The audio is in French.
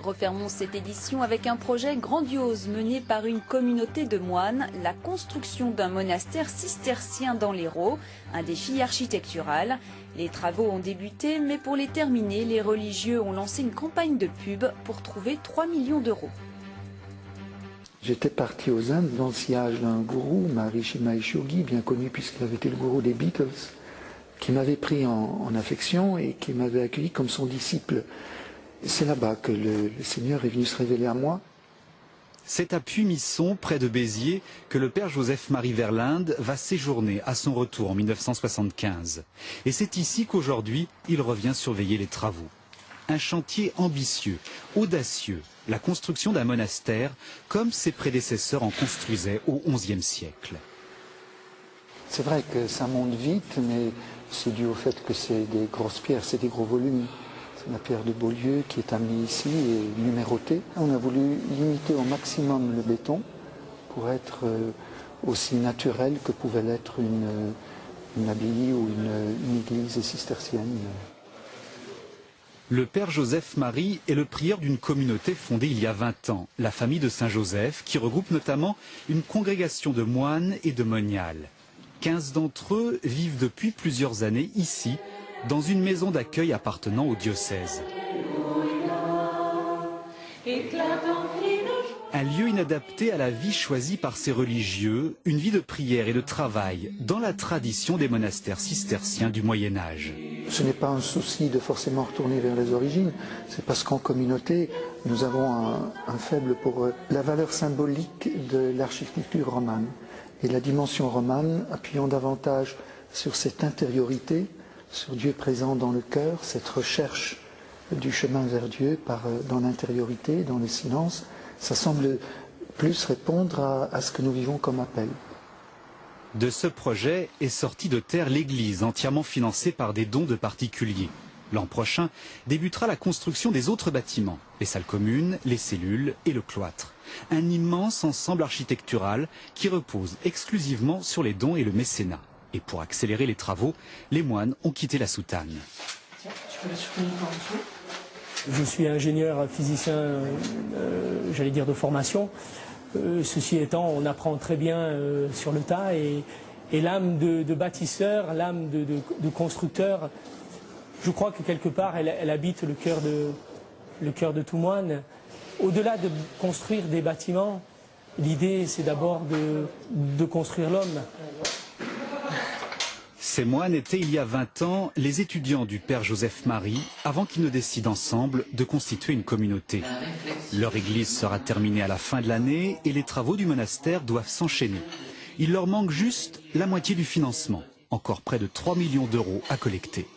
Refermons cette édition avec un projet grandiose mené par une communauté de moines, la construction d'un monastère cistercien dans l'Hérault, un défi architectural. Les travaux ont débuté, mais pour les terminer, les religieux ont lancé une campagne de pub pour trouver 3 millions d'euros. J'étais parti aux Indes dans le sillage d'un gourou, Maharishi Mahesh Yogi, bien connu puisqu'il avait été le gourou des Beatles, qui m'avait pris en affection et qui m'avait accueilli comme son disciple. C'est là-bas que le Seigneur est venu se révéler à moi. C'est à Puy-Misson, près de Béziers, que le père Joseph-Marie Verlinde va séjourner à son retour en 1975. Et c'est ici qu'aujourd'hui, il revient surveiller les travaux. Un chantier ambitieux, audacieux, la construction d'un monastère, comme ses prédécesseurs en construisaient au XIe siècle. C'est vrai que ça monte vite, mais c'est dû au fait que c'est des grosses pierres, c'est des gros volumes. C'est la pierre de Beaulieu qui est amenée ici et numérotée. On a voulu limiter au maximum le béton pour être aussi naturel que pouvait l'être une abbaye ou une église cistercienne. Le père Joseph-Marie est le prieur d'une communauté fondée il y a 20 ans, la famille de Saint-Joseph, qui regroupe notamment une congrégation de moines et de moniales. 15 d'entre eux vivent depuis plusieurs années ici, dans une maison d'accueil appartenant au diocèse. Un lieu inadapté à la vie choisie par ces religieux, une vie de prière et de travail dans la tradition des monastères cisterciens du Moyen-Âge. Ce n'est pas un souci de forcément retourner vers les origines, c'est parce qu'en communauté, nous avons un faible pour la valeur symbolique de l'architecture romane. Et la dimension romane, appuyant davantage sur cette intériorité, sur Dieu présent dans le cœur, cette recherche du chemin vers Dieu dans l'intériorité, dans le silence, ça semble plus répondre à ce que nous vivons comme appel. De ce projet est sortie de terre l'église, entièrement financée par des dons de particuliers. L'an prochain débutera la construction des autres bâtiments, les salles communes, les cellules et le cloître. Un immense ensemble architectural qui repose exclusivement sur les dons et le mécénat. Et pour accélérer les travaux, les moines ont quitté la soutane. Tiens, tu peux la soutenir en dessous. Je suis ingénieur physicien, j'allais dire de formation. Ceci étant, on apprend très bien sur le tas et l'âme de bâtisseur, l'âme de constructeur, je crois que quelque part elle habite le cœur de tout moine. Au-delà de construire des bâtiments, l'idée c'est d'abord de construire l'homme. Ces moines étaient il y a 20 ans les étudiants du père Joseph-Marie avant qu'ils ne décident ensemble de constituer une communauté. Leur église sera terminée à la fin de l'année et les travaux du monastère doivent s'enchaîner. Il leur manque juste la moitié du financement, encore près de 3 millions d'euros à collecter.